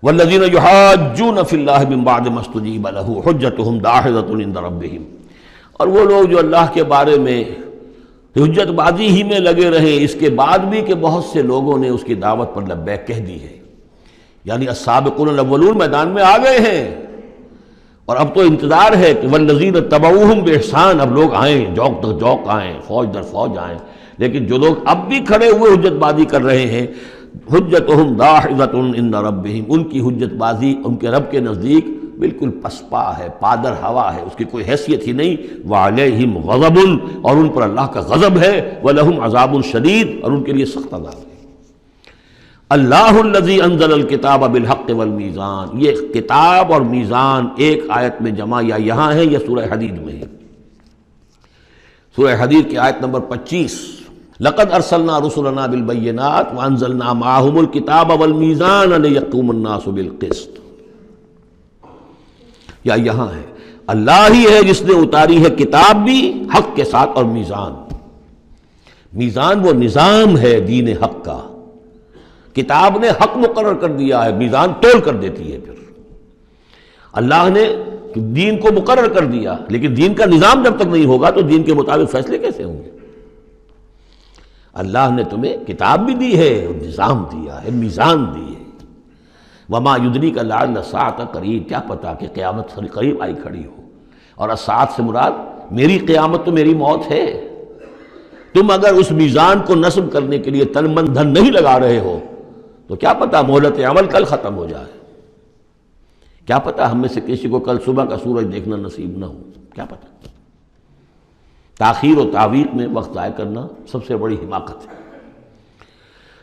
والذین یحاجون فی اللہ من بعد ما استجیب لہ حجتہم داحضۃ عند ربہم، اور وہ لوگ جو اللہ کے بارے میں حجت بازی ہی میں لگے رہے اس کے بعد بھی کہ بہت سے لوگوں نے اس کی دعوت پر لبیک کہہ دی ہے، یعنی السابقون الاولون میدان میں آ گئے ہیں، اور اب تو انتظار ہے کہ والذین تبعوہم بإحسان، اب لوگ آئیں، جوق در جوق آئیں، فوج در فوج آئیں، لیکن جو لوگ اب بھی کھڑے ہوئے حجت بازی کر رہے ہیں، حجتہم داحضۃ عند ربہم، ان کی حجت بازی ان کے رب کے نزدیک بالکل پسپا ہے، پادر ہوا ہے، اس کی کوئی حیثیت ہی نہیں۔ وعلیہم غضب، اور ان پر اللہ کا غضب ہے، ولہم عذاب شدید، اور ان کے لیے سخت عذاب ہے۔ اللہ الذی انزل الکتاب بالحق والمیزان، یہ کتاب اور میزان ایک آیت میں جمع یا یہاں ہے یا سورہ حدید میں ہے۔ سورہ حدید کی آیت نمبر 25، لقد ارسلنا رسلنا بالبینات وانزلنا معهم الکتاب والمیزان لیقوم الناس بالقسط، یا یہاں ہے اللہ ہی ہے جس نے اتاری ہے کتاب بھی حق کے ساتھ اور میزان۔ میزان وہ نظام ہے دین حق کا، کتاب نے حق مقرر کر دیا ہے، میزان تول کر دیتی ہے۔ پھر اللہ نے دین کو مقرر کر دیا، لیکن دین کا نظام جب تک نہیں ہوگا تو دین کے مطابق فیصلے کیسے ہوں گے؟ اللہ نے تمہیں کتاب بھی دی ہے، نظام دیا ہے، میزان دی ہے۔ وما یدریک لعل الساعۃ قریب، کیا پتا کہ قیامت قریب آئی کھڑی ہو، اور الساعۃ سے مراد میری قیامت تو میری موت ہے۔ تم اگر اس میزان کو نصب کرنے کے لیے تن من دھن نہیں لگا رہے ہو تو کیا پتا مہلت عمل کل ختم ہو جائے، کیا پتا ہم میں سے کسی کو کل صبح کا سورج دیکھنا نصیب نہ ہو، کیا پتا۔ تاخیر و تعویق میں وقت ضائع کرنا سب سے بڑی حماقت ہے۔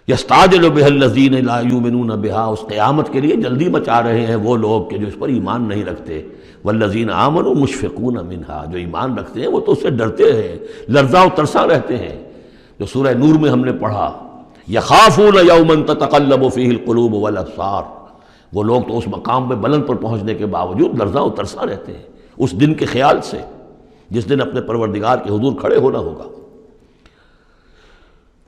یستعجل بها الذین لا یؤمنون بها، اس قیامت کے لیے جلدی مچا رہے ہیں وہ لوگ کہ جو اس پر ایمان نہیں رکھتے۔ والذین آمنوا مشفقون منها، جو ایمان رکھتے ہیں وہ تو اس سے ڈرتے ہیں، لرزاں و ترساں رہتے ہیں، جو سورہ نور میں ہم نے پڑھا یخافون یوما تتقلب فیہ القلوب والابصار، وہ لوگ تو اس مقام پہ بلند پر پہنچنے کے باوجود لرزاں و ترساں رہتے ہیں اس دن کے خیال سے جس دن اپنے پروردگار کے حضور کھڑے ہونا ہوگا۔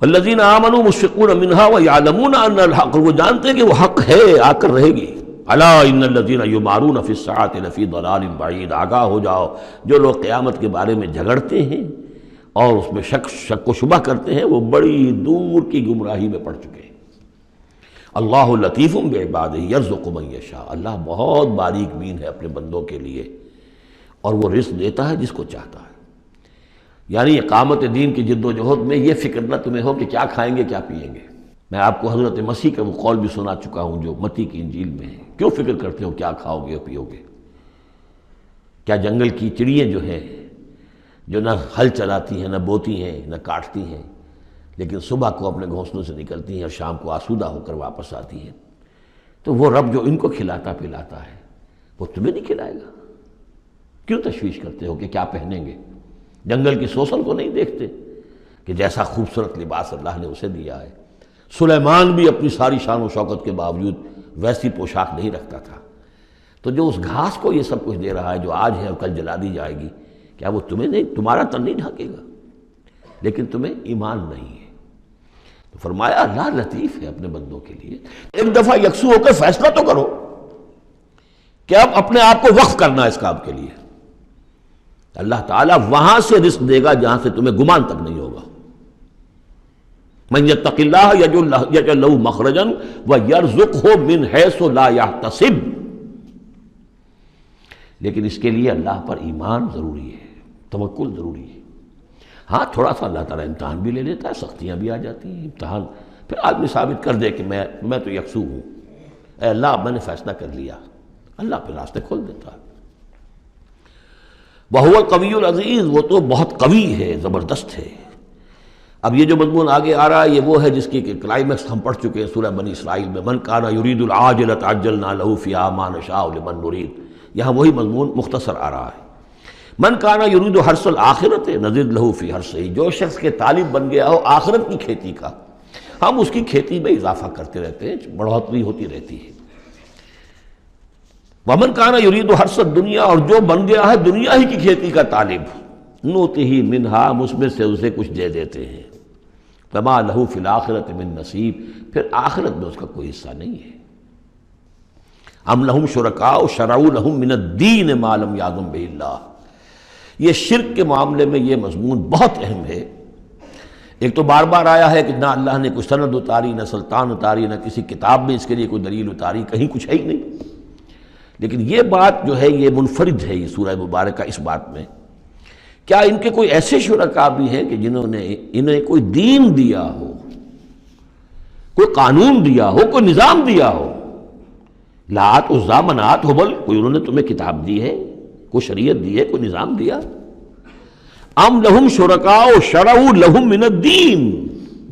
والذین آمنوا مشفقون منها ویعلمون ان الحق، وہ جانتے ہیں کہ وہ حق ہے، آ کر رہے گی۔ الا ان الذین یمارون فی الساعۃ لفی ضلال بعید، آگاہ ہو جاؤ جو لوگ قیامت کے بارے میں جھگڑتے ہیں اور اس میں شک و شبہ کرتے ہیں وہ بڑی دور کی گمراہی میں پڑ چکے ہیں۔ اللہ لطیف بعبادہ یرزق من یشاء، اللہ بہت باریک بین ہے اپنے بندوں کے لیے، اور وہ رزق دیتا ہے جس کو چاہتا ہے۔ یعنی اقامت دین کی جد و جہد میں یہ فکر نہ تمہیں ہو کہ کیا کھائیں گے کیا پئیں گے۔ میں آپ کو حضرت مسیح کا وہ قول بھی سنا چکا ہوں جو متی کی انجیل میں ہے، کیوں فکر کرتے ہو کیا کھاؤ گے اور پیو گے؟ کیا جنگل کی چڑیاں جو ہیں جو نہ ہل چلاتی ہیں نہ بوتی ہیں نہ کاٹتی ہیں، لیکن صبح کو اپنے گھونسلوں سے نکلتی ہیں اور شام کو آسودہ ہو کر واپس آتی ہیں، تو وہ رب جو ان کو کھلاتا پلاتا ہے وہ تمہیں نہیں کھلائے گا؟ کیوں تشویش کرتے ہو کہ کیا پہنیں گے؟ جنگل کی سوسن کو نہیں دیکھتے کہ جیسا خوبصورت لباس اللہ نے اسے دیا ہے۔ سلیمان بھی اپنی ساری شان و شوکت کے باوجود ویسی پوشاک نہیں رکھتا تھا، تو جو اس گھاس کو یہ سب کچھ دے رہا ہے جو آج ہے اور کل جلا دی جائے گی، کیا وہ تمہیں نہیں، تمہارا تن نہیں ڈھانکے گا؟ لیکن تمہیں ایمان نہیں ہے۔ تو فرمایا اللہ لطیف ہے اپنے بندوں کے لیے۔ ایک دفعہ یکسو ہو کر فیصلہ تو کرو کہ اب اپنے آپ کو وقف کرنا ہے اس کام کے لیے۔ اللہ تعالیٰ وہاں سے رزق دے گا جہاں سے تمہیں گمان تک نہیں ہوگا۔ من یتق اللہ یجعل لہ مخرجا ویرزقہ من حیث لا یحتسب، لیکن اس کے لیے اللہ پر ایمان ضروری ہے، توکل ضروری ہے۔ ہاں تھوڑا سا اللہ تعالیٰ امتحان بھی لے لیتا ہے، سختیاں بھی آ جاتی ہیں، امتحان پھر آدمی ثابت کر دے کہ میں تو یکسو ہوں، اے اللہ میں نے فیصلہ کر لیا، اللہ پھر راستے کھول دیتا ہے۔ وَهُوَ الْقَوِيُّ الْعَزِيزُ، وہ تو بہت قوی ہے، زبردست ہے۔ اب یہ جو مضمون آگے آ رہا ہے یہ وہ ہے جس کی کلائمیکس ہم پڑھ چکے ہیں سورہ بنی اسرائیل میں، من کان یرید العاجلۃ عجلنا لہ فیہا ما نشاء لمن نرید، یہاں وہی مضمون مختصر آ رہا ہے۔ من کان یرید حرث الآخرۃ نزد لہ فی حرثہ، جو شخص کے طالب بن گیا ہو آخرت کی کھیتی کا، ہم اس کی کھیتی میں اضافہ کرتے رہتے ہیں، بڑھوتری ہوتی رہتی ہے۔ ومن کان یرید حرث الدنیا، اور جو بن گیا ہے دنیا ہی کی کھیتی کا طالب، نؤتہ منہا، اس میں سے اسے کچھ دے دیتے ہیں، وما لہ فی الآخرۃ من نصیب، پھر آخرت میں اس کا کوئی حصہ نہیں ہے۔ ام لہم شرکاء شرعوا لہم من الدین ما لم یأذن بہ اللہ۔ یہ شرک کے معاملے میں یہ مضمون بہت اہم ہے۔ ایک تو بار بار آیا ہے کہ نہ اللہ نے کوئی سند اتاری، نہ سلطان اتاری، نہ کسی کتاب میں اس کے لیے کوئی دلیل اتاری، کہیں کچھ ہے ہی نہیں۔ لیکن یہ بات جو ہے یہ منفرد ہے یہ سورہ مبارکہ اس بات میں، کیا ان کے کوئی ایسے شرکاء بھی ہیں کہ جنہوں نے انہیں کوئی دین دیا ہو، کوئی قانون دیا ہو، کوئی نظام دیا ہو؟ لات عزا منات ہبل، کوئی انہوں نے تمہیں کتاب دی ہے، کوئی شریعت دی ہے، کوئی نظام دیا؟ ام لہم شرکاء شرعوا لہم من الدین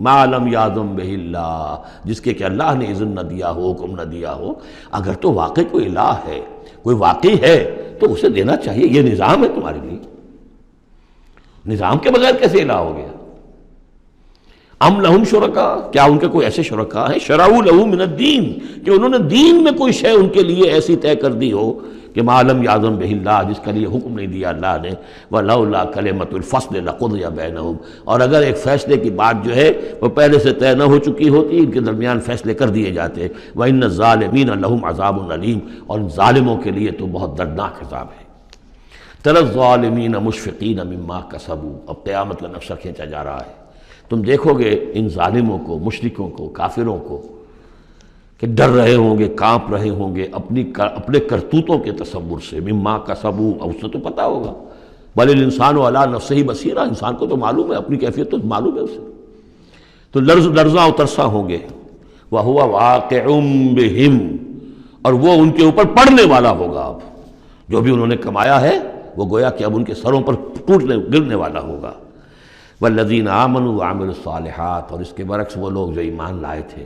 ما لم یأذن بہ اللہ، جس کے کہ اللہ نے اذن نہ دیا ہو، حکم نہ دیا ہو۔ اگر تو واقعی کوئی الہ ہے، کوئی واقعی ہے، تو اسے دینا چاہیے۔ یہ نظام ہے تمہارے لیے، نظام کے بغیر کیسے الہ ہو گیا؟ ام لہم شرکاء، کیا ان کے کوئی ایسے شرکاء ہیں شرعوا لہم من الدین کہ انہوں نے دین میں کوئی شے ان کے لیے ایسی طے کر دی ہو کہ ما لم یأذن بہ اللہ، جس کے لیے حکم نہیں دیا اللہ نے۔ وَلَوْلَا كَلِمَةُ الْفَصْلِ لَقُضِيَ بَيْنَهُمْ، اور اگر ایک فیصلے کی بات جو ہے وہ پہلے سے طے نہ ہو چکی ہوتی، ان کے درمیان فیصلے کر دیے جاتے۔ وَإِنَّ الظَّالِمِينَ لَهُمْ عَذَابٌ أَلِيمٌ، اور ظالموں کے لیے تو بہت دردناک عذاب ہے۔ تَرَى الظَّالِمِينَ مُشْفِقِينَ مِمَّا كَسَبُوا، اب قیامت کا نقشہ کھینچا جا رہا ہے۔ تم دیکھو گے ان ظالموں کو، مشرکوں کو، کافروں کو کہ ڈر رہے ہوں گے، کانپ رہے ہوں گے اپنے کرتوتوں کے تصور سے۔ مما کسبوا، اور اس سے تو پتہ ہوگا، بل الانسان علی نفسہ بصیرہ، انسان کو تو معلوم ہے، اپنی کیفیت تو معلوم ہے اسے، تو لرزاں و ترساں ہوں گے۔ وَهُوَ وَاقِعٌ بِهِمْ، اور وہ ان کے اوپر پڑنے والا ہوگا۔ اب جو بھی انہوں نے کمایا ہے وہ گویا کہ اب ان کے سروں پر گرنے والا ہوگا۔ والذین آمنوا وعملوا الصالحات، اور اس کے برعکس وہ لوگ جو ایمان لائے تھے،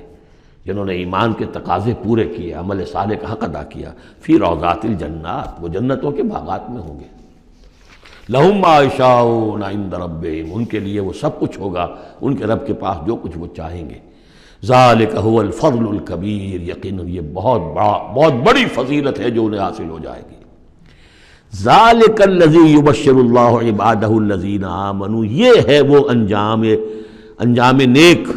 جنہوں نے ایمان کے تقاضے پورے کیے، عمل صالح کا حق ادا کیا، فی روضات الجنات، وہ جنتوں کے باغات میں ہوں گے۔ لہم ما یشاءون عند ربہم، ان کے لیے وہ سب کچھ ہوگا ان کے رب کے پاس جو کچھ وہ چاہیں گے۔ ذالک هو الفضل الکبیر، یقیناً یہ بہت بڑی فضیلت ہے جو انہیں حاصل ہو جائے گی۔ ذالک الذی یبشر اللہ عبادہ الذین آمنوا، یہ ہے وہ انجام نیک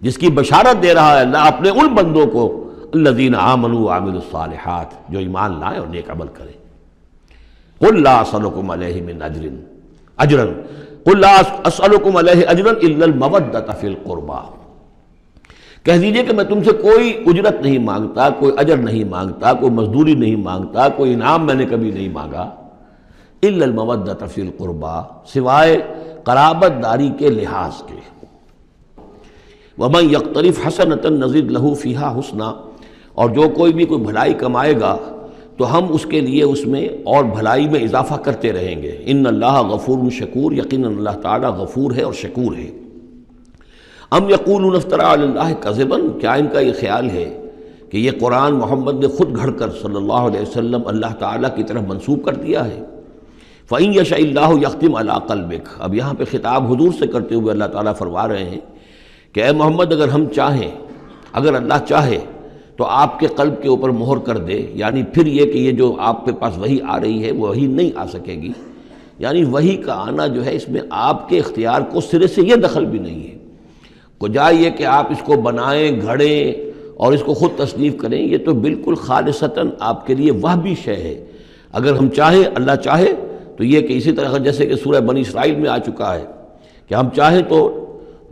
جس کی بشارت دے رہا ہے اللہ اپنے ان بندوں کو، الذین آمنوا وعملوا الصالحات، جو ایمان لائیں اور نیک عمل کریں۔ قل لا اسألکم علیہ من اجرا قل لا اسألکم علیہ اجرا الا المودۃ فی القربى، کہہ دیجئے کہ میں تم سے کوئی اجرت نہیں مانگتا، کوئی اجر نہیں مانگتا، کوئی مزدوری نہیں مانگتا، کوئی انعام میں نے کبھی نہیں مانگا، الا المودۃ فی القربى، سوائے قرابت داری کے لحاظ کے۔ وَمَنْ يَقْتَرِفْ حَسَنَةً نَزِدْ لَهُ فِيهَا حُسْنًا، اور جو کوئی بھی کوئی بھلائی کمائے گا تو ہم اس کے لیے اس میں اور بھلائی میں اضافہ کرتے رہیں گے۔ ان اللہ غفور شکور، یقیناً اللہ تعالیٰ غفور ہے اور شکور ہے۔ ام یقولون افترى علی اللہ کذبا، کیا ان کا یہ خیال ہے کہ یہ قرآن محمد نے خود گھڑ کر صلی اللہ علیہ وسلم اللہ تعالیٰ کی طرف منسوب کر دیا ہے؟ فَإِن يَشَإِ اللَّهُ يَخْتِمْ عَلَىٰ قَلْبِكَ، اب یہاں پہ خطاب حضور سے کرتے ہوئے اللہ تعالیٰ فرما رہے ہیں کہ اے محمد اگر ہم چاہیں، اگر اللہ چاہے تو آپ کے قلب کے اوپر مہر کر دے، یعنی پھر یہ کہ یہ جو آپ کے پاس وحی آ رہی ہے وہ وحی نہیں آ سکے گی، یعنی وحی کا آنا جو ہے اس میں آپ کے اختیار کو سرے سے یہ دخل بھی نہیں ہے۔ کجا یہ کہ آپ اس کو بنائیں، گھڑیں اور اس کو خود تصنیف کریں، یہ تو بالکل خالصتاً آپ کے لیے وہبی شے ہے۔ اگر ہم چاہیں، اللہ چاہے تو یہ کہ اسی طرح جیسے کہ سورہ بنی اسرائیل میں آ چکا ہے کہ ہم چاہیں تو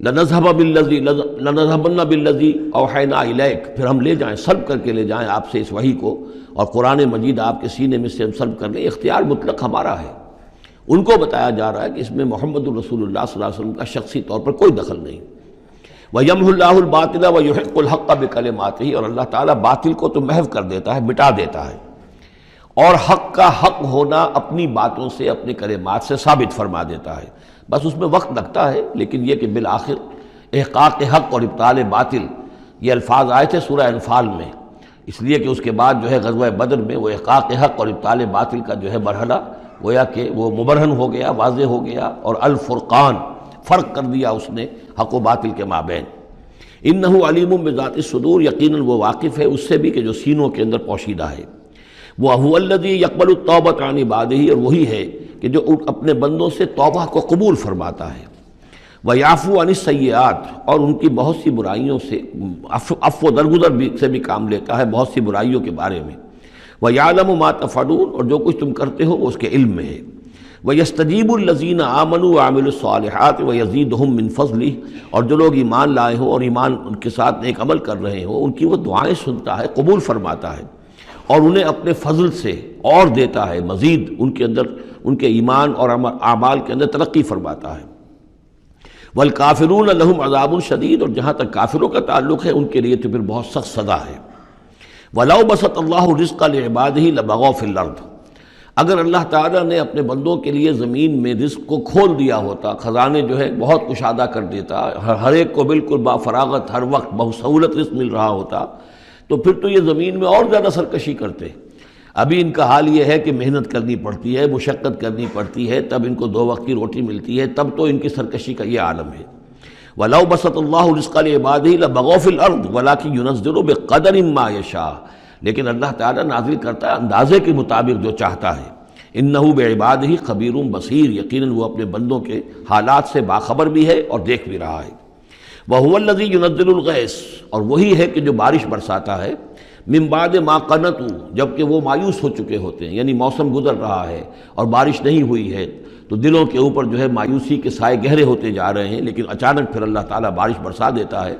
لَنَذْهَبَنَّ بِالَّذِي أَوْحَيْنَا إِلَيْكَ، پھر ہم لے جائیں، سلب کر کے لے جائیں آپ سے اس وحی کو، اور قرآن مجید آپ کے سینے میں سے ہم سلب کر لیں، اختیار مطلق ہمارا ہے۔ ان کو بتایا جا رہا ہے کہ اس میں محمد الرسول اللہ صلی اللہ علیہ وسلم کا شخصی طور پر کوئی دخل نہیں۔ وَيَمْحُ اللَّهُ الْبَاطِلَ وَيُحِقُّ الْحَقَّ بِكَلِمَاتِهِ، اور اللہ تعالیٰ باطل کو تو محو کر دیتا ہے، مٹا دیتا ہے، اور حق کا حق ہونا اپنی باتوں سے، اپنے کلمات سے ثابت فرما دیتا ہے۔ بس اس میں وقت لگتا ہے، لیکن یہ کہ بالآخر احقاق حق اور ابطال باطل، یہ الفاظ آئے تھے سورہ انفال میں، اس لیے کہ اس کے بعد جو ہے غزوہ بدر میں وہ احقاق حق اور ابطال باطل کا جو ہے مرحلہ گویا کہ وہ مبرہن ہو گیا، واضح ہو گیا، اور الفرقان، فرق کر دیا اس نے حق و باطل کے مابین۔ انہ علیم بذات الصدور، یقیناً وہ واقف ہے اس سے بھی کہ جو سینوں کے اندر پوشیدہ ہے۔ وَهُوَ الَّذِي يَقْبَلُ التَّوْبَةَ عَنْ عِبَادِهِ، اور وہی ہے کہ جو اپنے بندوں سے توبہ کو قبول فرماتا ہے۔ وَيَعْفُو عَنِ السَّيِّئَاتِ، اور ان کی بہت سی برائیوں سے عفو درگزر سے بھی کام لیتا ہے بہت سی برائیوں کے بارے میں۔ وَيَعْلَمُ مَا تَفْعَلُونَ، اور جو کچھ تم کرتے ہو وہ اس کے علم میں ہے۔ وَيَسْتَجِيبُ الَّذِينَ آمَنُوا وَعَمِلُوا الصَّالِحَاتِ وَيَزِيدُهُم مِّن فَضْلِهِ، اور جو لوگ ایمان لائے ہوں اور ایمان ان کے ساتھ نیک عمل کر رہے ہوں ان کی وہ دعائیں سنتا ہے، قبول فرماتا ہے، اور انہیں اپنے فضل سے اور دیتا ہے، مزید ان کے اندر ان کے ایمان اور اعمال کے اندر ترقی فرماتا ہے۔ والکافرون لہم عذاب شدید، اور جہاں تک کافروں کا تعلق ہے ان کے لیے تو پھر بہت سخت سزا ہے۔ وَلَوْ بَسَطَ اللَّهُ الرِّزْقَ لِعِبَادِهِ لَبَغَوْا فِي الْأَرْضِ، اگر اللہ تعالیٰ نے اپنے بندوں کے لیے زمین میں رزق کو کھول دیا ہوتا، خزانے جو ہے بہت کشادہ کر دیتا، ہر ایک کو بالکل با فراغت ہر وقت بہت سہولت رزق مل رہا ہوتا، تو پھر تو یہ زمین میں اور زیادہ سرکشی کرتے۔ ابھی ان کا حال یہ ہے کہ محنت کرنی پڑتی ہے، مشقت کرنی پڑتی ہے، تب ان کو 2 وقت کی روٹی ملتی ہے، تب تو ان کی سرکشی کا یہ عالم ہے۔ وَلَوْ بَسَطَ اللَّهُ الرِّزْقَ لِعِبَادِهِ لَبَغَوْا فِي الْأَرْضِ وَلَٰكِن يُنَزِّلُ بِقَدَرٍ مَّا يَشَاءُ، لیکن اللہ تعالیٰ نازل کرتا ہے اندازے کے مطابق جو چاہتا ہے۔ إِنَّهُ بِعِبَادِهِ خَبِيرٌ بَصِيرٌ، یقیناً وہ اپنے بندوں کے حالات سے باخبر بھی ہے اور دیکھ بھی رہا ہے۔ وَهُوَ الَّذِي يُنَزِّلُ الْغَيْثَ، اور وہی ہے کہ جو بارش برساتا ہے، من بعد ما قنطوا، جبکہ وہ مایوس ہو چکے ہوتے ہیں، یعنی موسم گزر رہا ہے اور بارش نہیں ہوئی ہے تو دلوں کے اوپر جو ہے مایوسی کے سائے گہرے ہوتے جا رہے ہیں، لیکن اچانک پھر اللہ تعالیٰ بارش برسا دیتا ہے۔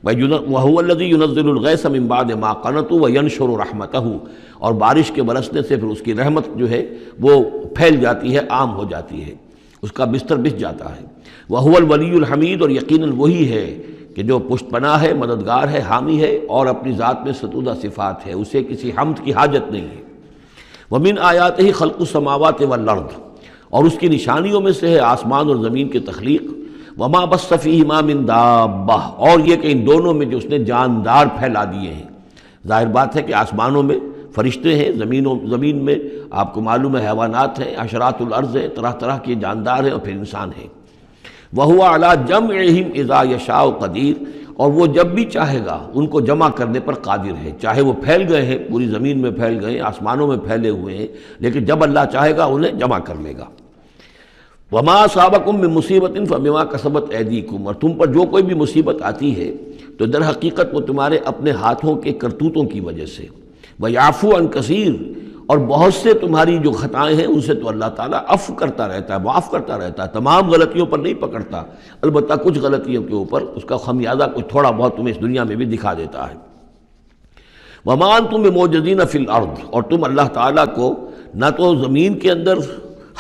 وَهُوَ الَّذِي يُنَزِّلُ الْغَيْثَ مِن بَعْدِ مَا قَنَطُوا وَيَنشُرُ رَحْمَتَهُ، اور بارش کے برسنے سے پھر اس کی رحمت جو ہے وہ پھیل جاتی ہے، عام ہو جاتی ہے، اس کا بستر بچھ جاتا ہے۔ وَهُوَ الْوَلِيُّ الْحَمِيدُ، اور یقیناً وہی ہے کہ جو پشت پناہ ہے، مددگار ہے، حامی ہے، اور اپنی ذات میں ستودہ صفات ہے، اسے کسی حمد کی حاجت نہیں ہے۔ وَمِنْ آیَاتِهِ خَلْقُ السَّمَاوَاتِ وَالْأَرْضِ، اور اس کی نشانیوں میں سے ہے آسمان اور زمین کی تخلیق۔ وَمَا بَثَّ فِيهِمَا مِن دَابَّةٍ، اور یہ کہ ان دونوں میں جو اس نے جاندار پھیلا دیے ہیں۔ ظاہر بات ہے کہ آسمانوں میں فرشتے ہیں، زمین میں آپ کو معلوم ہے حیوانات ہیں، حشرات الارض ہیں، طرح طرح کے جاندار ہیں، اور پھر انسان ہیں۔ وَهُوَ عَلَىٰ جَمْعِهِمْ إِذَا يَشَاءُ قَدِيرٌ، اور وہ جب بھی چاہے گا ان کو جمع کرنے پر قادر ہے، چاہے وہ پھیل گئے ہیں، پوری زمین میں پھیل گئے ہیں، آسمانوں میں پھیلے ہوئے ہیں، لیکن جب اللہ چاہے گا انہیں جمع کر لے گا۔ وَمَا أَصَابَكُم مِّن مُّصِيبَةٍ فَبِمَا كَسَبَتْ أَيْدِيكُمْ، اور تم پر جو کوئی بھی مصیبت آتی ہے تو در حقیقت وہ تمہارے اپنے ہاتھوں کے کرتوتوں کی وجہ سے۔ وَيَعْفُو عَن كَثِيرٍ، اور بہت سے تمہاری جو خطائیں ہیں ان سے تو اللہ تعالیٰ عفو کرتا رہتا ہے، معاف کرتا رہتا ہے، تمام غلطیوں پر نہیں پکڑتا، البتہ کچھ غلطیوں کے اوپر اس کا خمیازہ کچھ تھوڑا بہت تمہیں اس دنیا میں بھی دکھا دیتا ہے۔ وَمَا أَنْتُم بِمُعْجِزِينَ فِي الْأَرْضِ، اور تم اللہ تعالیٰ کو نہ تو زمین کے اندر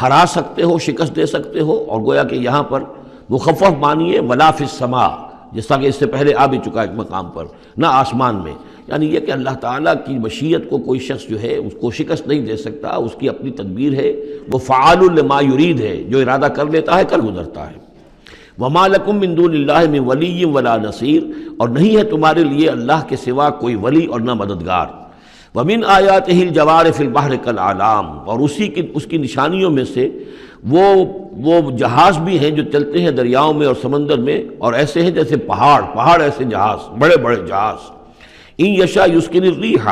ہرا سکتے ہو، شکست دے سکتے ہو، اور گویا کہ یہاں پر مخفف معنی ہے وَلَا فِي السَّمَاءِ، جس طرح کہ اس سے پہلے آ بھی چکا ایک مقام پر، نہ آسمان میں، یعنی یہ کہ اللہ تعالیٰ کی مشیت کو کوئی شخص جو ہے اس کو شکست نہیں دے سکتا، اس کی اپنی تدبیر ہے، وہ فعال لما یرید ہے، جو ارادہ کر لیتا ہے کر گزرتا ہے۔ وَمَا لَكُم مِّن دُونِ اللَّهِ مِن وَلِيٍّ وَلَا نَصِيرٍ، اور نہیں ہے تمہارے لیے اللہ کے سوا کوئی ولی اور نہ مددگار۔ وَمِنْ آيَاتِهِ الْجَوَارِ فِي الْبَحْرِ كَالْأَعْلَامِ، اور اس کی نشانیوں میں سے وہ جہاز بھی ہیں جو چلتے ہیں دریاؤں میں اور سمندر میں، اور ایسے ہیں جیسے پہاڑ ایسے جہاز، بڑے بڑے جہاز۔ ان یشاء یسکن الریح،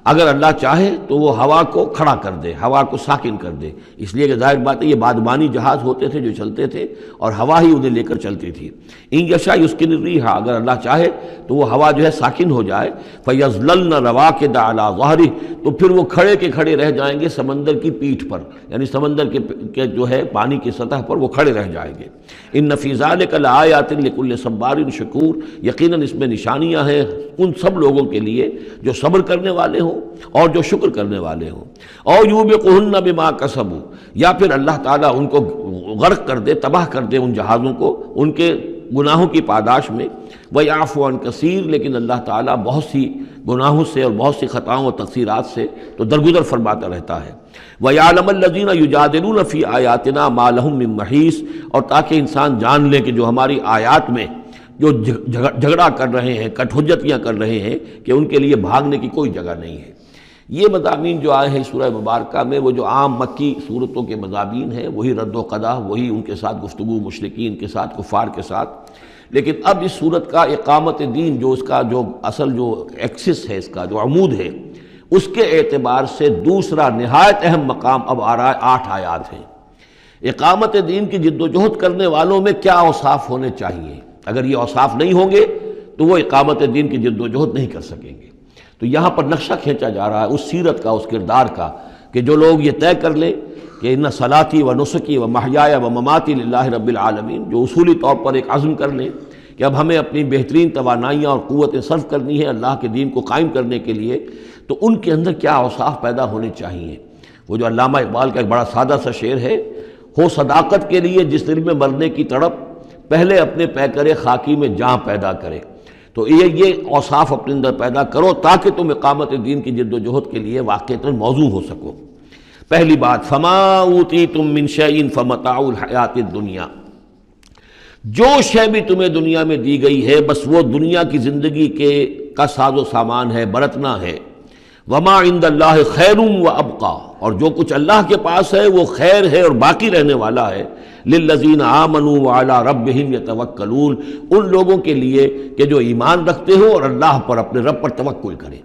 اگر اللہ چاہے تو وہ ہوا کو کھڑا کر دے، ہوا کو ساکن کر دے، اس لیے کہ ظاہر بات ہے یہ بادبانی جہاز ہوتے تھے جو چلتے تھے اور ہوا ہی انہیں لے کر چلتی تھی۔ ان یشاء یسکن الریح، اگر اللہ چاہے تو وہ ہوا جو ہے ساکن ہو جائے، فیظللن رواکد علی ظہرہ، تو پھر وہ کھڑے کے کھڑے رہ جائیں گے سمندر کی پیٹھ پر، یعنی سمندر کے جو ہے پانی کی سطح پر وہ کھڑے رہ جائیں گے۔ ان فی ذلک لآیات لکل صبار شکور، یقیناً اس میں نشانیاں ہیں ان سب لوگوں کے لیے جو صبر کرنے والے ہوں اور جو شکر کرنے والے ہوں۔ او یوبقہن بما کسبوا، یا پھر اللہ تعالیٰ ان کو غرق کر دے، تباہ کر دے ان جہازوں کو ان کے گناہوں کی پاداش میں۔ وَيَعْفُو عَن كَثِيرٍ، لیکن اللہ تعالیٰ بہت سی گناہوں سے اور بہت سی خطاؤں اور تقصیرات سے تو درگزر فرماتا رہتا ہے۔ وَيَعْلَمَ الَّذِينَ يُجَادِلُونَ فِي آيَاتِنَا مَا لَهُم مِّن مَّحِيصٍ، اور تاکہ انسان جان لے کہ جو ہماری آیات میں جو جھگڑا کر رہے ہیں، کٹ حجتیاں کر رہے ہیں، کہ ان کے لیے بھاگنے کی کوئی جگہ نہیں ہے۔ یہ مضامین جو آئے ہیں سورہ مبارکہ میں وہ جو عام مکی صورتوں کے مضامین ہیں، وہی رد و قضا، وہی ان کے ساتھ گفتگو مشرکین کے ساتھ، کفار کے ساتھ۔ لیکن اب اس صورت کا اقامت دین، جو اس کا جو اصل جو ایکسس ہے، اس کا جو عمود ہے، اس کے اعتبار سے دوسرا نہایت اہم مقام اب آ رہا ہے، 8 آیات ہیں۔ اقامت دین کی جد و جہد کرنے والوں میں کیا اوصاف ہونے چاہیے؟ اگر یہ اوصاف نہیں ہوں گے تو وہ اقامت دین کی جد و جہد نہیں کر سکیں گے۔ تو یہاں پر نقشہ کھینچا جا رہا ہے اس سیرت کا، اس کردار کا، کہ جو لوگ یہ طے کر لیں کہ ان صلاتی و نسکی و محیایا و مماتی للہ رب العالمین، جو اصولی طور پر ایک عزم کر لیں کہ اب ہمیں اپنی بہترین توانائیاں اور قوتیں صرف کرنی ہے اللہ کے دین کو قائم کرنے کے لیے، تو ان کے اندر کیا اوصاف پیدا ہونے چاہیے۔ وہ جو علامہ اقبال کا ایک بڑا سادہ سا شعر ہے، ہو صداقت کے لیے جس دل میں مرنے کی تڑپ، پہلے اپنے پیکرے خاکی میں جاں پیدا کرے۔ تو یہ اوصاف اپنے اندر پیدا کرو تاکہ تم اقامت دین کی جد و جہد کے لیے واقعتاً موضوع ہو سکو۔ پہلی بات، فما اوتیتم من شیء فمتاع الحیات الدنیا، جو شے بھی تمہیں دنیا میں دی گئی ہے بس وہ دنیا کی زندگی کا ساز و سامان ہے، برتنا ہے۔ وما عند اللہ خیر و ابقا، اور جو کچھ اللہ کے پاس ہے وہ خیر ہے اور باقی رہنے والا ہے۔ للذین آمنوا وعلی ربہم یتوکلون، ان لوگوں کے لیے کہ جو ایمان رکھتے ہو اور اللہ پر، اپنے رب پر توکل کریں۔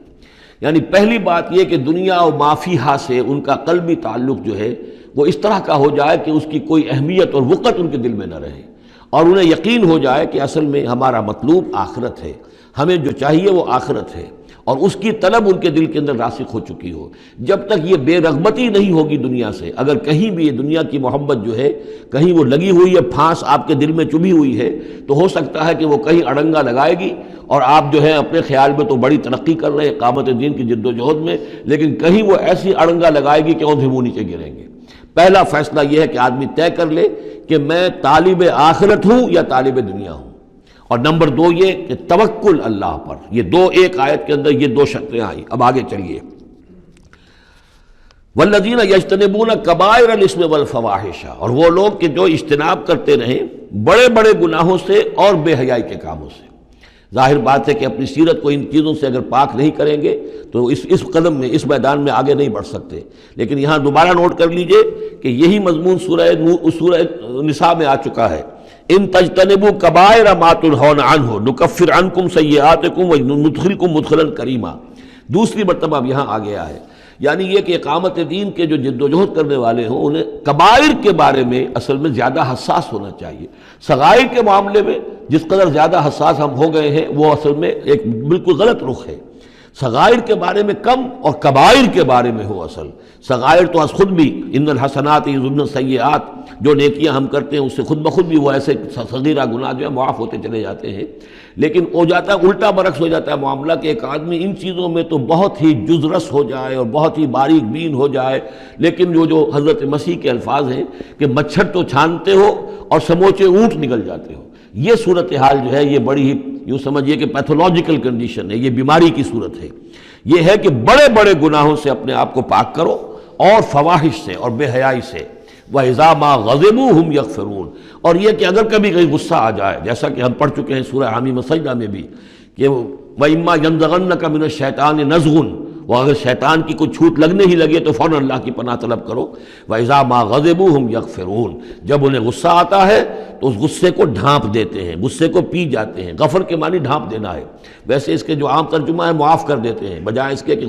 یعنی پہلی بات یہ کہ دنیا و ما فیہا سے ان کا قلبی تعلق جو ہے وہ اس طرح کا ہو جائے کہ اس کی کوئی اہمیت اور وقت ان کے دل میں نہ رہے، اور انہیں یقین ہو جائے کہ اصل میں ہمارا مطلوب آخرت ہے، ہمیں جو چاہیے وہ آخرت ہے، اور اس کی طلب ان کے دل کے اندر راسخ ہو چکی ہو۔ جب تک یہ بے رغبتی نہیں ہوگی دنیا سے، اگر کہیں بھی یہ دنیا کی محبت جو ہے کہیں وہ لگی ہوئی ہے، پھانس آپ کے دل میں چبھی ہوئی ہے، تو ہو سکتا ہے کہ وہ کہیں اڑنگا لگائے گی اور آپ جو ہے اپنے خیال میں تو بڑی ترقی کر رہے ہیں اقامت دین کی جد و جہد میں، لیکن کہیں وہ ایسی اڑنگا لگائے گی کہ اوندھے منہ نیچے گریں گے۔ پہلا فیصلہ یہ ہے کہ آدمی طے کر لے کہ میں طالب آخرت ہوں یا طالب دنیا ہوں، اور نمبر دو یہ کہ توکل اللہ پر۔ یہ دو، ایک آیت کے اندر یہ دو شرطیں آئیں۔ اب آگے چلیے، والذین یجتنبون کبائر الاثم والفواحش، اور وہ لوگ کہ جو اجتناب کرتے رہیں بڑے بڑے گناہوں سے اور بے حیائی کے کاموں سے۔ ظاہر بات ہے کہ اپنی سیرت کو ان چیزوں سے اگر پاک نہیں کریں گے تو اس قدم میں، اس میدان میں آگے نہیں بڑھ سکتے۔ لیکن یہاں دوبارہ نوٹ کر لیجئے کہ یہی مضمون سورہ نساء میں آ چکا ہے، ان تجتنبوا کبائر ما تنہون عنہ نکفر عنکم سیئاتکم وندخلکم مدخلا کریما۔ دوسری مرتبہ اب یہاں آ گیا ہے، یعنی یہ کہ اقامت دین کے جو جد و جہد کرنے والے ہوں انہیں کبائر کے بارے میں اصل میں زیادہ حساس ہونا چاہیے۔ صغائر کے معاملے میں جس قدر زیادہ حساس ہم ہو گئے ہیں وہ اصل میں ایک بالکل غلط رخ ہے۔ صغائر کے بارے میں کم اور کبائر کے بارے میں ہو اصل۔ صغائر تو از خود بھی ان الحسنات یذهبن السیئات، جو نیکیاں ہم کرتے ہیں اس سے خود بخود بھی وہ ایسے صغیرہ گناہ جو ہے معاف ہوتے چلے جاتے ہیں، لیکن ہو جاتا ہے الٹا برعکس ہو جاتا ہے معاملہ کہ ایک آدمی ان چیزوں میں تو بہت ہی جزرس ہو جائے اور بہت ہی باریک بین ہو جائے، لیکن وہ جو حضرت مسیح کے الفاظ ہیں کہ مچھر تو چھانتے ہو اور سموچے اونٹ نکل جاتے ہو، یہ صورتحال جو ہے یہ بڑی ہی یوں سمجھیے کہ پیتھولوجیکل کنڈیشن ہے، یہ بیماری کی صورت ہے۔ یہ ہے کہ بڑے بڑے گناہوں سے اپنے آپ کو پاک کرو اور فواحش سے اور بے حیائی سے۔ وَإِذَا مَا غَضِبُوا هُمْ يَغْفِرُونَ، اور یہ کہ اگر کبھی کہیں غصہ آ جائے، جیسا کہ ہم پڑھ چکے ہیں سورہ حامیم سجدہ میں بھی کہ وَإِمَّا يَنزَغَنَّكَ مِنَ الشَّيْطَانِ نَزْغٌ، وہ اگر شیطان کی کوئی چھوٹ لگنے ہی لگے تو فوراً اللہ کی پناہ طلب کرو۔ وَإِذَا مَا غَضِبُوا هُمْ يَغْفِرُونَ، جب انہیں غصہ آتا ہے تو اس غصے کو ڈھانپ دیتے ہیں، غصے کو پی جاتے ہیں۔ غفر کے معنی ڈھانپ دینا ہے، ویسے اس کے جو عام ترجمہ ہے معاف کر دیتے ہیں، بجائے اس کے کہ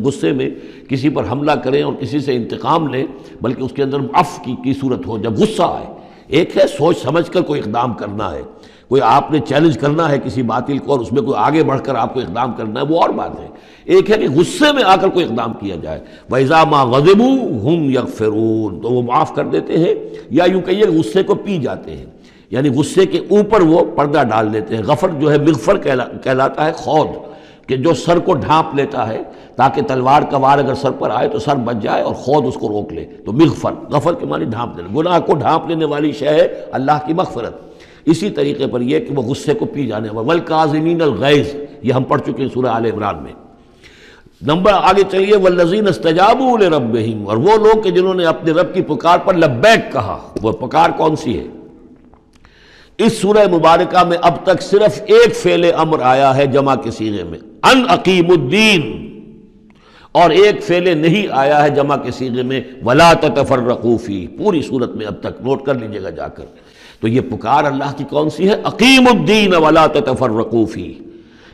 غصے میں کسی پر حملہ کریں اور کسی سے انتقام لیں، بلکہ اس کے اندر عفو کی صورت ہو جب غصہ آئے۔ ایک ہے سوچ سمجھ کر کوئی اقدام کرنا ہے، کوئی آپ نے چیلنج کرنا ہے کسی باطل کو اور اس میں کوئی آگے بڑھ کر آپ کو اقدام کرنا ہے، وہ اور بات ہے۔ ایک ہے کہ غصے میں آ کر کوئی اقدام کیا جائے۔ وَإِذَا مَا غَضِبُوا هُمْ يَغْفِرُونَ، تو وہ معاف کر دیتے ہیں، یا یوں کہیے غصے کو پی جاتے ہیں، یعنی غصے کے اوپر وہ پردہ ڈال دیتے ہیں۔ غفر جو ہے مغفر کہلاتا ہے خود، کہ جو سر کو ڈھانپ لیتا ہے تاکہ تلوار کا وار اگر سر پر آئے تو سر بچ جائے اور خود اس کو روک لے، تو مغفر، غفر کے معنی ڈھانپ دینا، گناہ کو ڈھانپ لینے والی شے ہے اللہ کی مغفرت۔ اسی طریقے پر یہ کہ وہ غصے کو پی جانے والا، وَالْكَاظِمِينَ الْغَيْظَ، یہ ہم پڑھ چکے ہیں سورہ آل عمران میں۔ نمبر آگے چلیے، وَالَّذِينَ اسْتَجَابُوا لِرَبِّهِمْ، اور وہ لوگ کہ جنہوں نے اپنے رب کی پکار پر لبیک کہا۔ وہ پکار کون سی ہے؟ اس سورہ مبارکہ میں اب تک صرف ایک فعل امر آیا ہے جمع کے صیغے میں، ان اقیم الدین، اور ایک فعل نہیں آیا ہے جمع کے صیغے میں ولا تتفرقوا فیہ، پوری صورت میں اب تک، نوٹ کر لیجئے گا جا کر۔ تو یہ پکار اللہ کی کون سی ہے؟ اقیم الدین ولا تتفرقوا فیہ۔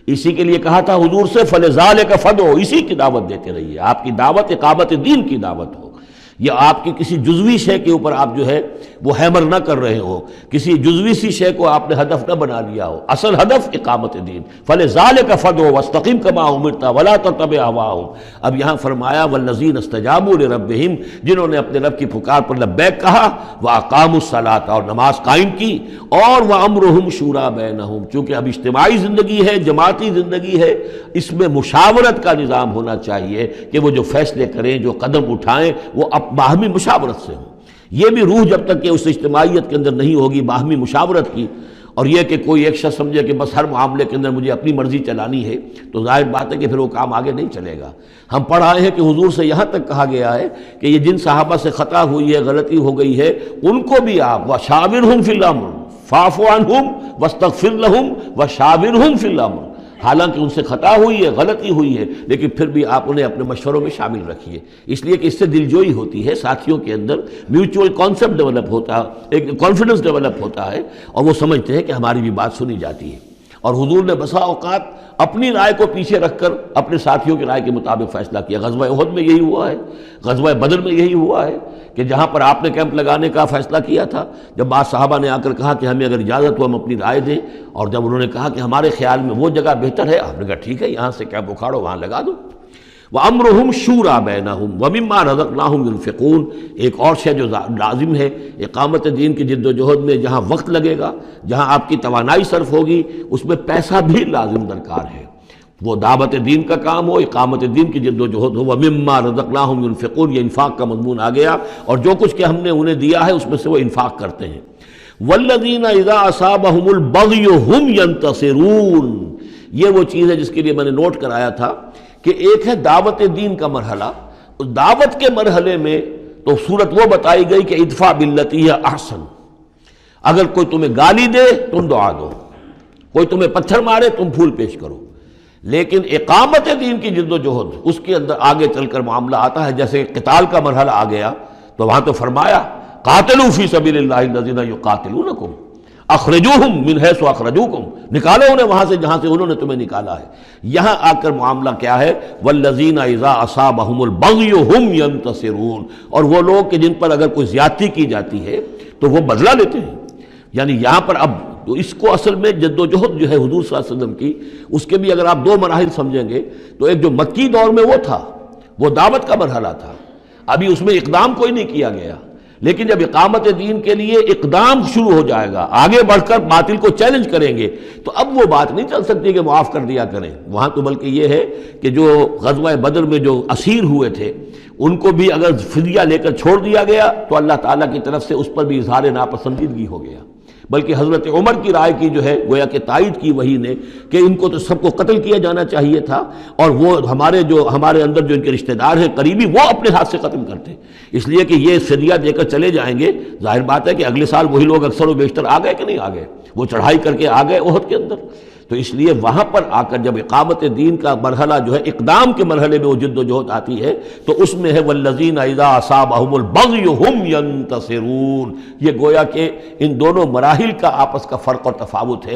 اسی کے لیے کہا تھا حضور سے فلذالک فدعوا، اسی کی دعوت دیتے رہیے، آپ کی دعوت اقامت دین کی دعوت ہو یا آپ کی کسی جزوی شے کے اوپر آپ جو ہے وہ ہیمر نہ کر رہے ہو، کسی جزوی سی شے کو آپ نے ہدف نہ بنا لیا ہو، اصل ہدف اقامت دین۔ فَلِذَٰلِكَ فَادْعُ وَاسْتَقِمْ كَمَا أُمِرْتَ وَلَا تَتَّبِعْ أَهْوَاءَهُمْ۔ اب یہاں فرمایا وَالَّذِينَ اسْتَجَابُوا لِرَبِّهِمْ، جنہوں نے اپنے رب کی پکار پر لبیک کہا، وَأَقَامُوا الصَّلَاةَ، اور نماز قائم کی، اور وَأَمْرُهُمْ شُورَىٰ بَيْنَهُمْ، چونکہ اب اجتماعی زندگی ہے، جماعتی زندگی ہے، اس میں مشاورت کا نظام ہونا چاہیے کہ وہ جو فیصلے کریں، جو قدم اٹھائیں، وہ باہمی مشاورت سے ہوں۔ یہ بھی روح جب تک کہ اس اجتماعیت کے اندر نہیں ہوگی باہمی مشاورت کی، اور یہ کہ کوئی ایک شخص سمجھے کہ بس ہر معاملے کے اندر مجھے اپنی مرضی چلانی ہے، تو ظاہر بات ہے کہ پھر وہ کام آگے نہیں چلے گا۔ ہم پڑھ آئے ہیں کہ حضور سے یہاں تک کہا گیا ہے کہ یہ جن صحابہ سے خطا ہوئی ہے، غلطی ہو گئی ہے، ان کو بھی آپ وَشَاوِرْهُمْ فِي الْأَمْرِ فَاعْفُ عَنْهُمْ وَاسْتَغْفِرْ لَهُمْ وَشَاوِرْهُمْ فِي الْأَمْرِ، حالانکہ ان سے خطا ہوئی ہے، غلطی ہوئی ہے، لیکن پھر بھی آپ انہیں اپنے مشوروں میں شامل رکھیے، اس لیے کہ اس سے دلجوئی ہوتی ہے، ساتھیوں کے اندر میوچول کانسیپٹ ڈیولپ ہوتا ہے، ایک کانفیڈنس ڈیولپ ہوتا ہے، اور وہ سمجھتے ہیں کہ ہماری بھی بات سنی جاتی ہے۔ اور حضور نے بسا اوقات اپنی رائے کو پیچھے رکھ کر اپنے ساتھیوں کی رائے کے مطابق فیصلہ کیا۔ غزوہ احد میں یہی ہوا ہے، غزوہ بدر میں یہی ہوا ہے کہ جہاں پر آپ نے کیمپ لگانے کا فیصلہ کیا تھا، جب بعض صحابہ نے آ کر کہا کہ ہمیں اگر اجازت ہو ہم اپنی رائے دیں، اور جب انہوں نے کہا کہ ہمارے خیال میں وہ جگہ بہتر ہے، آپ نے کہا ٹھیک ہے، یہاں سے کیمپ اکھاڑو، وہاں لگا دو۔ وَأَمْرُهُمْ شُورَىٰ بَيْنَهُمْ وَمِمَّا رَزَقْنَاهُمْ يُنْفِقُونَ، ایک اور شے جو لازم ہے اقامت دین کی جد و جہد میں، جہاں وقت لگے گا، جہاں آپ کی توانائی صرف ہوگی، اس میں پیسہ بھی لازم درکار ہے۔ وہ دعوت دین کا کام ہو، اقامت دین کی جد و جہد ہو۔ وَمِمَّا رَزَقْنَاهُمْ يُنْفِقُونَ، یہ انفاق کا مضمون آ گیا، اور جو کچھ کہ ہم نے انہیں دیا ہے اس میں سے وہ انفاق کرتے ہیں۔ وَالَّذِينَ إِذَا أَصَابَهُمُ الْبَغْيُ هُمْ يَنْتَصِرُونَ، یہ وہ چیز ہے جس کے لیے میں نے نوٹ کرایا تھا کہ ایک ہے دعوت دین کا مرحلہ، اس دعوت کے مرحلے میں تو صورت وہ بتائی گئی کہ ادفع باللتی ہی احسن، اگر کوئی تمہیں گالی دے تم دعا دو، کوئی تمہیں پتھر مارے تم پھول پیش کرو۔ لیکن اقامت دین کی جد و جہد، اس کے اندر آگے چل کر معاملہ آتا ہے، جیسے قتال کا مرحلہ آ گیا تو وہاں تو فرمایا قاتلوا فی سبیل اللہ الذین یقاتلونکم اخرجوہم من حیث اخرجوکم، نکالو انہیں وہاں سے جہاں سے انہوں نے تمہیں نکالا ہے۔ یہاں آ کر معاملہ کیا ہے؟ والذین اذا اصابہم البغی ہم ینتصرون، اور وہ لوگ کہ جن پر اگر کوئی زیادتی کی جاتی ہے تو وہ بدلہ لیتے ہیں۔ یعنی یہاں پر اب تو اس کو اصل میں جد و جہد جو ہے حضور صلی اللہ علیہ وسلم کی، اس کے بھی اگر آپ دو مراحل سمجھیں گے تو ایک جو مکی دور میں وہ تھا، وہ دعوت کا مرحلہ تھا، ابھی اس میں اقدام کوئی نہیں کیا گیا، لیکن جب اقامت دین کے لیے اقدام شروع ہو جائے گا، آگے بڑھ کر باطل کو چیلنج کریں گے، تو اب وہ بات نہیں چل سکتی کہ معاف کر دیا کریں۔ وہاں تو بلکہ یہ ہے کہ جو غزوہ بدر میں جو اسیر ہوئے تھے ان کو بھی اگر فدیہ لے کر چھوڑ دیا گیا تو اللہ تعالیٰ کی طرف سے اس پر بھی اظہار ناپسندیدگی ہو گیا، بلکہ حضرت عمر کی رائے کی جو ہے گویا کہ تائید کی وہی نے کہ ان کو تو سب کو قتل کیا جانا چاہیے تھا، اور وہ ہمارے اندر جو ان کے رشتہ دار ہیں قریبی، وہ اپنے ہاتھ سے قتل کرتے، اس لیے کہ یہ فدیہ دے کر چلے جائیں گے۔ ظاہر بات ہے کہ اگلے سال وہی لوگ اکثر و بیشتر آ گئے کہ نہیں آ گئے، وہ چڑھائی کر کے آ گئے احد کے اندر، تو اس لیے وہاں پر آ کر جب اقامت دین کا مرحلہ جو ہے اقدام کے مرحلے میں وہ جد و جہد آتی ہے تو اس میں ہے والذین اذا اصابہم البغی ہم ینتصرون، یہ گویا کہ ان دونوں مراحل کا آپس کا فرق اور تفاوت ہے۔